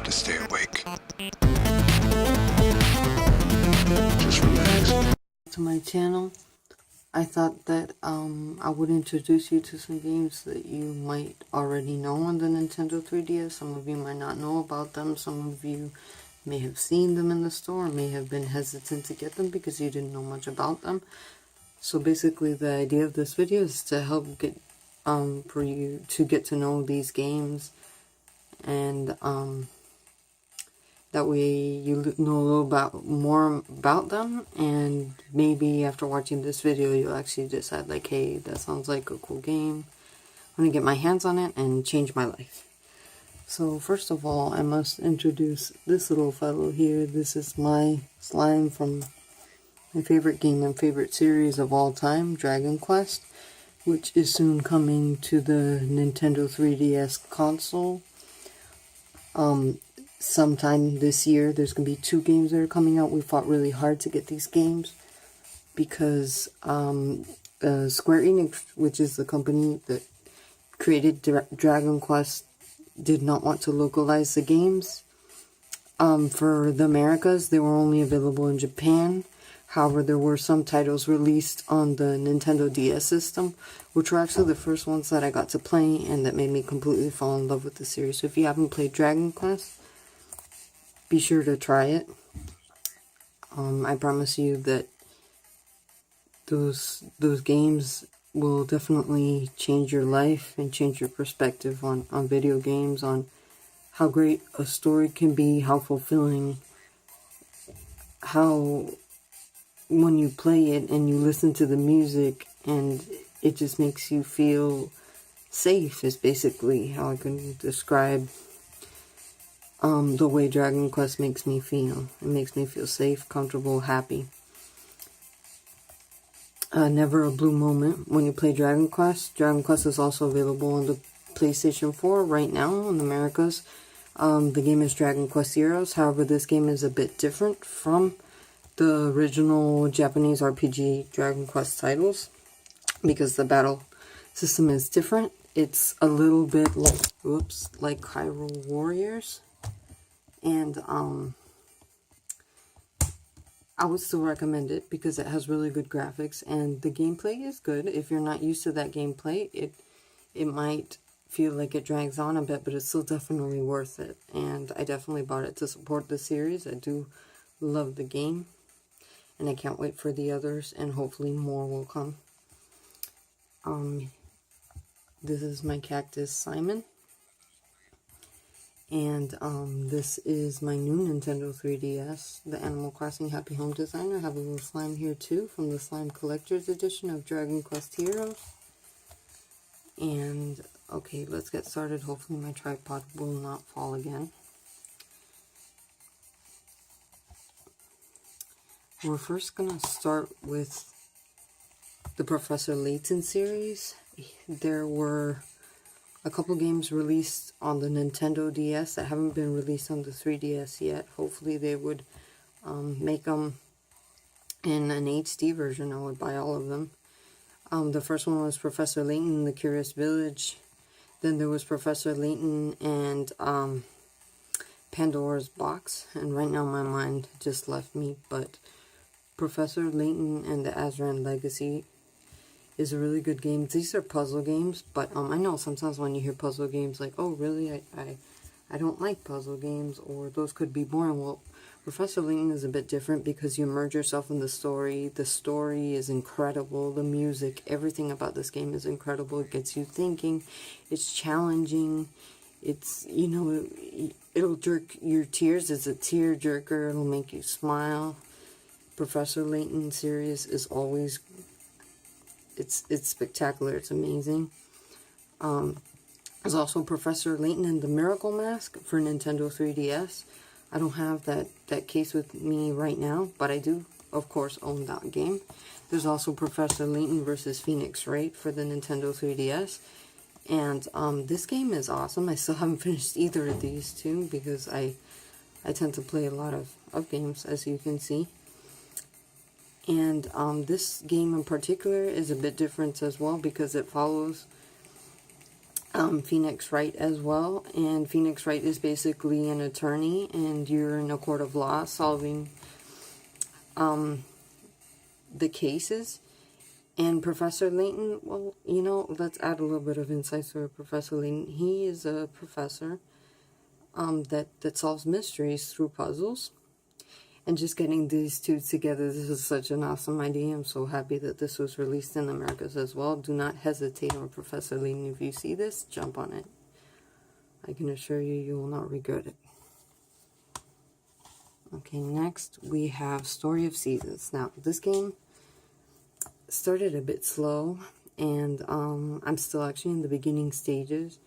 to stay awake. Just relax. To my channel, I thought that I would introduce you to some games that you might already know on the Nintendo 3DS. Some of you might not know about them. Some of you may have seen them in the store, may have been hesitant to get them because you didn't know much about them. So basically the idea of this video is to help get for you to get to know these games, and that way you know a little more about them, and maybe after watching this video you'll actually decide like, hey, that sounds like a cool game, I'm gonna get my hands on it and change my life. So first of all, I must introduce this little fellow here. This is my slime from my favorite game and favorite series of all time, Dragon Quest, which is soon coming to the Nintendo 3DS console. Sometime this year. There's going to be 2 games that are coming out. We fought really hard to get these games because Square Enix, which is the company that created Dragon Quest, did not want to localize the games. For the Americas, they were only available in Japan. However, there were some titles released on the Nintendo DS system, which were actually the first ones that I got to play and that made me completely fall in love with the series. So if you haven't played Dragon Quest, be sure to try it. I promise you that those games will definitely change your life and change your perspective on video games, on how great a story can be, how fulfilling, how when you play it and you listen to the music and it just makes you feel safe, is basically how I can describe the way Dragon Quest makes me feel. It makes me feel safe, comfortable, happy. Never a blue moment when you play Dragon Quest. Dragon Quest is also available on the PlayStation 4 right now in the Americas. The game is Dragon Quest Heroes. However, this game is a bit different from the original Japanese RPG Dragon Quest titles because the battle system is different. It's a little bit like Hyrule Warriors, and I would still recommend it because it has really good graphics and the gameplay is good. If you're not used to that gameplay, it might feel like it drags on a bit, but it's still definitely worth it, and I definitely bought it to support the series. I do love the game, and I can't wait for the others, and hopefully more will come. This is my cactus Simon, and this is my new Nintendo 3DS, the Animal Crossing Happy Home design. I have a little slime here too from the Slime Collector's Edition of Dragon Quest Heroes. And okay, let's get started. Hopefully my tripod will not fall again. We're first going to start with the Professor Layton series. There were a couple games released on the Nintendo DS that haven't been released on the 3DS yet. Hopefully they would make them in an HD version. I would buy all of them. The first one was Professor Layton and the Curious Village. Then there was Professor Layton and Pandora's Box. And right now my mind just left me, but Professor Layton and the Azran Legacy is a really good game. These are puzzle games, but I know sometimes when you hear puzzle games, like, oh really, I don't like puzzle games, or those could be boring. Well, Professor Layton is a bit different because you immerse yourself in the story. The story is incredible. The music, everything about this game is incredible. It gets you thinking. It's challenging. It's, you know, it'll jerk your tears. It's a tear jerker. It'll make you smile. Professor Layton series is always, it's spectacular. It's amazing. There's also Professor Layton and the Miracle Mask for Nintendo 3DS. I don't have that case with me right now, but I do, of course, own that game. There's also Professor Layton versus Phoenix Wright for the Nintendo 3DS. And this game is awesome. I still haven't finished either of these two because I tend to play a lot of games, as you can see. And this game in particular is a bit different as well because it follows Phoenix Wright as well. And Phoenix Wright is basically an attorney, and you're in a court of law solving the cases. And Professor Layton, well, you know, let's add a little bit of insight to Professor Layton. He is a professor that solves mysteries through puzzles. And just getting these two together, this is such an awesome idea. I'm so happy that this was released in the Americas as well. Do not hesitate on Professor Layton. If you see this, jump on it. I can assure you, you will not regret it. Okay, next we have Story of Seasons. Now, this game started a bit slow, and I'm still actually in the beginning stages.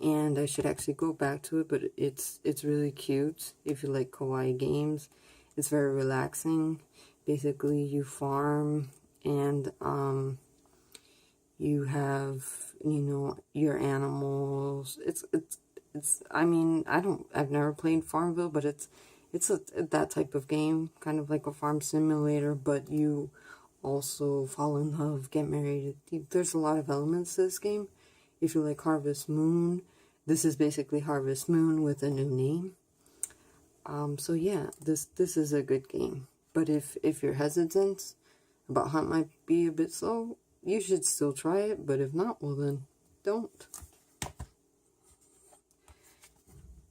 And I should actually go back to it, but it's really cute if you like kawaii games. It's very relaxing. Basically, you farm, and you have, you know, your animals. It's I mean, I've never played Farmville, but it's that type of game, kind of like a farm simulator, but you also fall in love, get married. There's a lot of elements to this game. If you like Harvest Moon, this is basically Harvest Moon with a new name. So yeah, this is a good game. But if you're hesitant about how it might be a bit slow, you should still try it. But if not, well then, don't.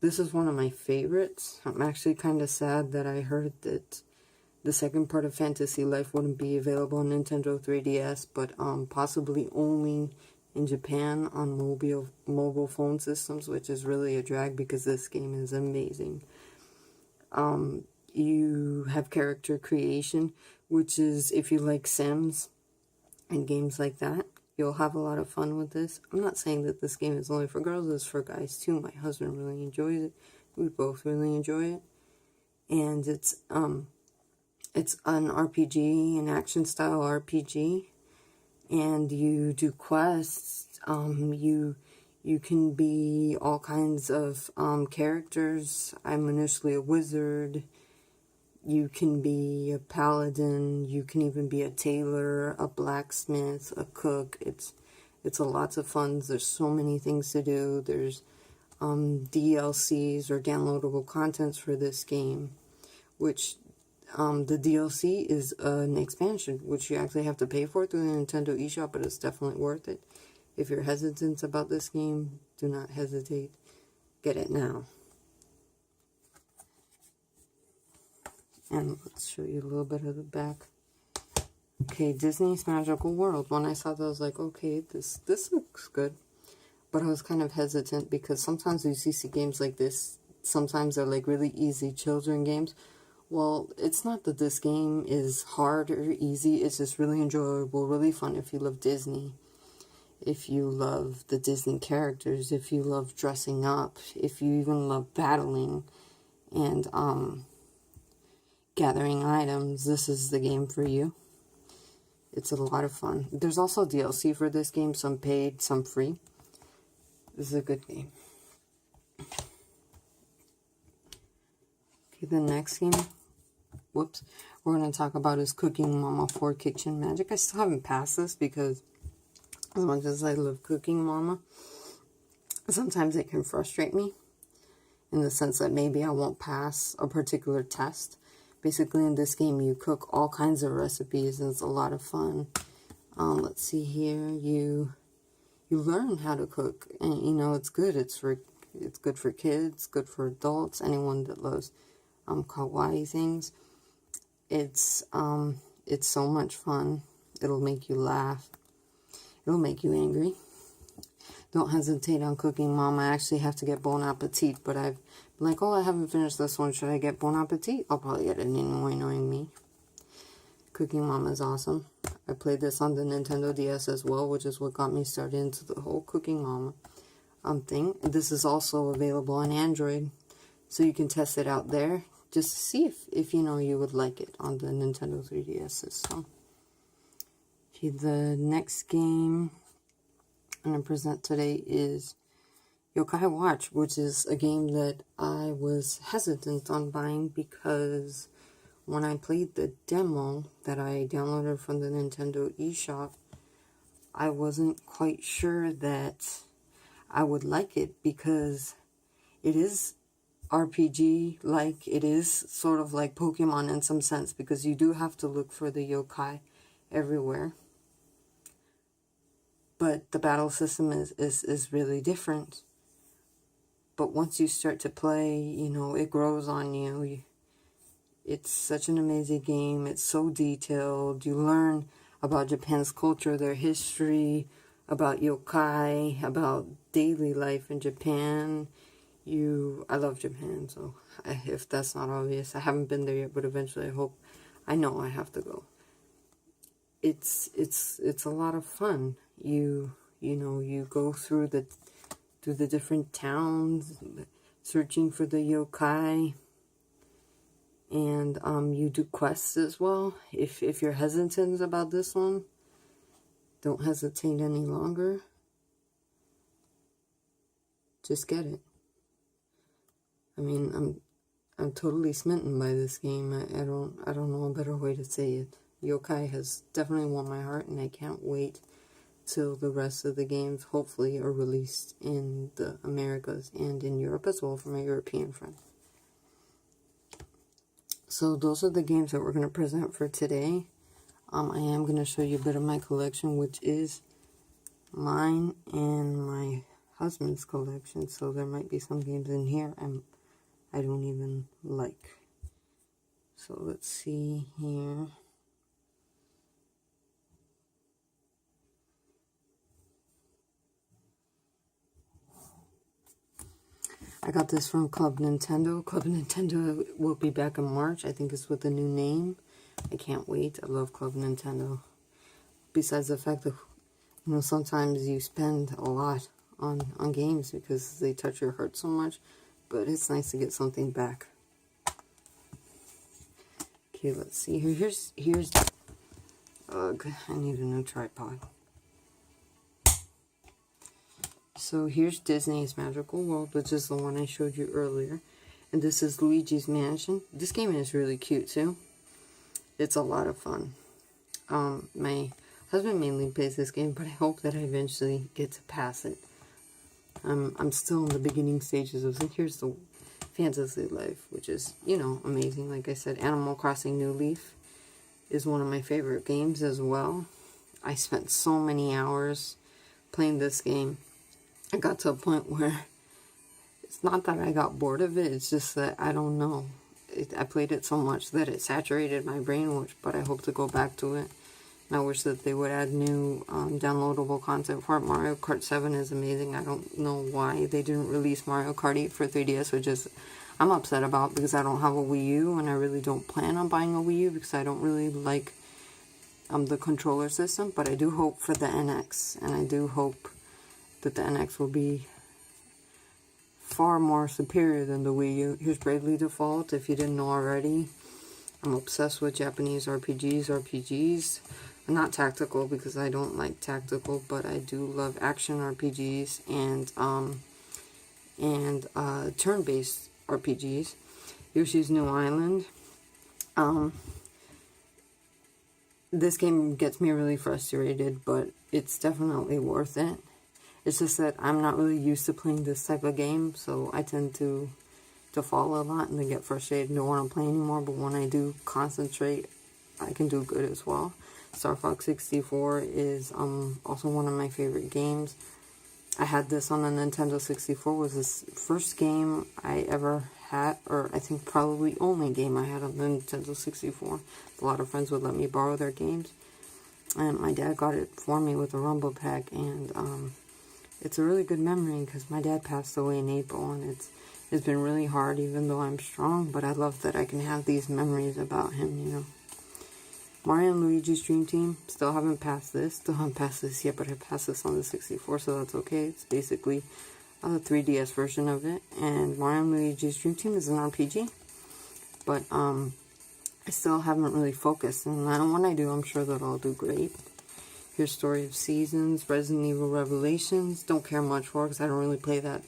This is one of my favorites. I'm actually kind of sad that I heard that the second part of Fantasy Life wouldn't be available on Nintendo 3DS, but possibly only in Japan on mobile phone systems, which is really a drag because this game is amazing. You have character creation, which is, if you like Sims and games like that, you'll have a lot of fun with this. I'm not saying that this game is only for girls, it's for guys too. My husband really enjoys it. We both really enjoy it. And it's an RPG, an action style RPG. And you do quests. You can be all kinds of characters. I'm initially a wizard. You can be a paladin. You can even be a tailor, a blacksmith, a cook. It's a lots of fun. There's so many things to do. There's DLCs or downloadable contents for this game, which the DLC is an expansion, which you actually have to pay for through the Nintendo eShop, but it's definitely worth it. If you're hesitant about this game, do not hesitate. Get it now. And let's show you a little bit of the back. Okay, Disney's Magical World. When I saw that, I was like, okay, this looks good. But I was kind of hesitant because sometimes you see games like this, sometimes they're like really easy children games. Well, it's not that this game is hard or easy. It's just really enjoyable, really fun if you love Disney. If you love the Disney characters, if you love dressing up, if you even love battling and gathering items, this is the game for you. It's a lot of fun. There's also DLC for this game, some paid, some free. This is a good game. Okay, the next game, we're going to talk about is Cooking Mama 4 Kitchen Magic. I still haven't passed this because as much as I love Cooking Mama, sometimes it can frustrate me in the sense that maybe I won't pass a particular test. Basically, in this game, you cook all kinds of recipes, and it's a lot of fun. Let's see here. You learn how to cook, and you know it's good. It's good for kids, good for adults, anyone that loves kawaii things. It's so much fun. It'll make you laugh. It'll make you angry. Don't hesitate on Cooking Mama. I actually have to get Bon Appetit, but I've been like, oh, I haven't finished this one. Should I get Bon Appetit? I'll probably get it anyway, knowing me. Cooking Mama is awesome. I played this on the Nintendo DS as well, which is what got me started into the whole Cooking Mama thing. This is also available on Android, so you can test it out there just to see if you know you would like it on the Nintendo 3DS system. Okay, the next game I'm going to present today is Yokai Watch, which is a game that I was hesitant on buying because when I played the demo that I downloaded from the Nintendo eShop, I wasn't quite sure that I would like it because it is RPG like. It is sort of like Pokemon in some sense, because you do have to look for the yokai everywhere. But the battle system is really different. But once you start to play, you know, it grows on you. It's such an amazing game. It's so detailed. You learn about Japan's culture, their history, about yokai, about daily life in Japan. I love Japan, so if that's not obvious, I haven't been there yet, but eventually I know I have to go. It's a lot of fun. You know, you go through the different towns, searching for the yokai, and you do quests as well. If you're hesitant about this one, don't hesitate any longer. Just get it. I mean, I'm totally smitten by this game. I don't know a better way to say it. Yokai has definitely won my heart, and I can't wait till the rest of the games hopefully are released in the Americas and in Europe as well for my European friends. So those are the games that we're going to present for today. I am going to show you a bit of my collection, which is mine and my husband's collection. So there might be some games in here I don't even like. So let's see here. I got this from Club Nintendo. Club Nintendo will be back in March. I think it's with a new name. I can't wait. I love Club Nintendo. Besides the fact that, you know, sometimes you spend a lot on games because they touch your heart so much. But it's nice to get something back. Okay, let's see here. Here's ugh, I need a new tripod. So here's Disney's Magical World, which is the one I showed you earlier. And this is Luigi's Mansion. This game is really cute too. It's a lot of fun. My husband mainly plays this game, but I hope that I eventually get to pass it. I'm still in the beginning stages of it. Here's the Fantasy Life, which is, you know, amazing. Like I said, Animal Crossing New Leaf is one of my favorite games as well. I spent so many hours playing this game. I got to a point where it's not that I got bored of it, it's just that I don't know. I played it so much that it saturated my brain, but I hope to go back to it. And I wish that they would add new downloadable content for it. Mario Kart 7 is amazing. I don't know why they didn't release Mario Kart 8 for 3DS, which is I'm upset about because I don't have a Wii U, and I really don't plan on buying a Wii U because I don't really like the controller system. But I do hope for the NX, and I do hope that the NX will be far more superior than the Wii U. Here's Bravely Default, if you didn't know already. I'm obsessed with Japanese RPGs. Not tactical, because I don't like tactical, but I do love action RPGs and turn-based RPGs. Yoshi's New Island. This game gets me really frustrated, but it's definitely worth it. It's just that I'm not really used to playing this type of game, so I tend to fall a lot and then get frustrated and don't want to play anymore. But when I do concentrate, I can do good as well. Star Fox 64 is also one of my favorite games. I had this on a Nintendo 64. It was the first game I ever had, or I think probably only game I had on the Nintendo 64. A lot of friends would let me borrow their games, and my dad got it for me with a Rumble Pack, and it's a really good memory because my dad passed away in April, and it's been really hard even though I'm strong, but I love that I can have these memories about him, you know. Mario and Luigi's Dream Team, still haven't passed this yet, but I passed this on the 64, so that's okay. It's basically a 3DS version of it, and Mario and Luigi's Dream Team is an RPG, but I still haven't really focused, and when I do, I'm sure that I'll do great. Here's Story of Seasons, Resident Evil Revelations, don't care much for because I don't really play that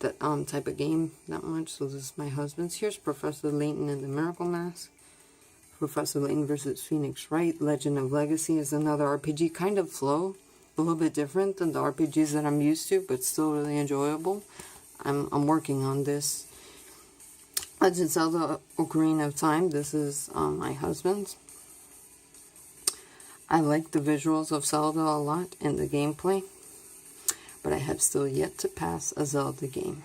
type of game that much, so this is my husband's. Here's Professor Layton and the Miracle Mask. Professor Layton vs. Phoenix Wright. Legend of Legacy is another RPG, kind of slow, a little bit different than the RPGs that I'm used to, but still really enjoyable. I'm working on this. Legend of Zelda Ocarina of Time. This is my husband's. I like the visuals of Zelda a lot and the gameplay, but I have still yet to pass a Zelda game.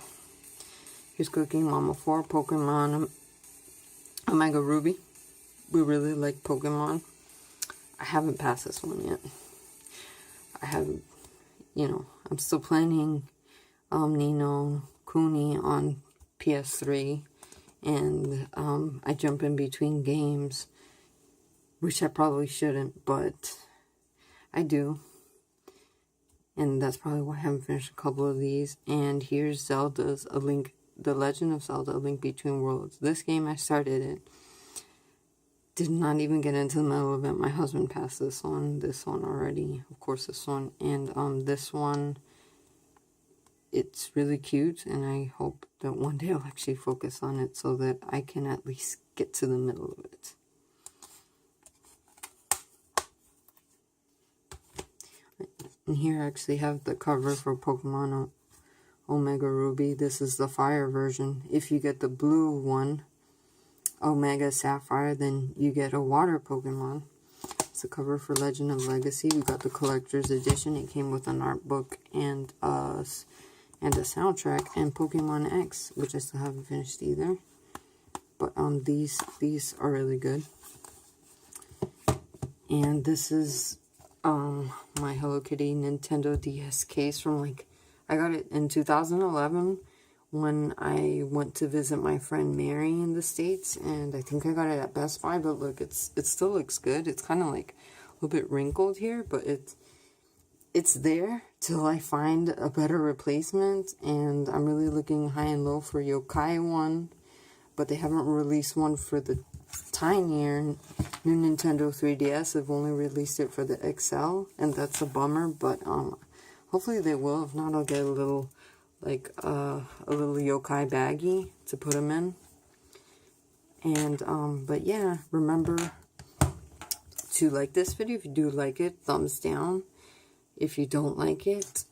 Here's Cooking Mama 4, Pokemon Omega Ruby. We really like Pokemon. I haven't passed this one yet. I haven't, I'm still playing Nino Kuni on PS3, and I jump in between games, which I probably shouldn't, but I do. And that's probably why I haven't finished a couple of these. And here's Zelda's The Legend of Zelda: A Link Between Worlds. This game, I started it. Did not even get into the middle of it. My husband passed this one already. Of course, this one. And this one, it's really cute. And I hope that one day I'll actually focus on it so that I can at least get to the middle of it. And here I actually have the cover for Pokemon Omega Ruby. This is the fire version. If you get the blue one, Omega Sapphire, then you get a water Pokemon. It's the cover for Legend of Legacy. We got the collector's edition. It came with an art book and a soundtrack, and Pokemon X, which I still haven't finished either. But these are really good. And this is my Hello Kitty Nintendo DS case from I got it in 2011 when I went to visit my friend Mary in the States, and I think I got it at Best Buy, but look, it still looks good. It's kind of a little bit wrinkled here, but it's there till I find a better replacement, and I'm really looking high and low for Yokai one, but they haven't released one for the tinier new Nintendo 3DS. They've only released it for the XL, and that's a bummer, but hopefully they will. If not, I'll get a little yokai baggie to put them in. And but yeah, remember to like this video. If you do like it, thumbs down. If you don't like it,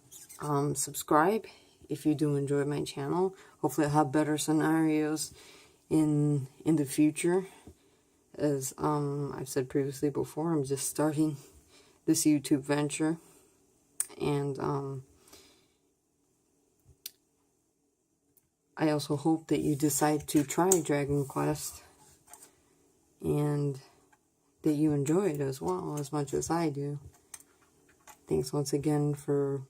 subscribe. If you do enjoy my channel, hopefully I'll have better scenarios in the future. As I've said previously before, I'm just starting this YouTube venture, and I also hope that you decide to try Dragon Quest and that you enjoy it as well, as much as I do. Thanks once again for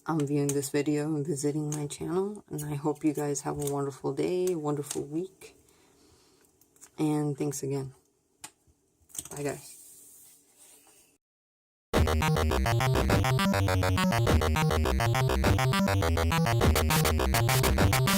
viewing this video and visiting my channel, and I hope you guys have a wonderful day, a wonderful week, and thanks again. Bye guys.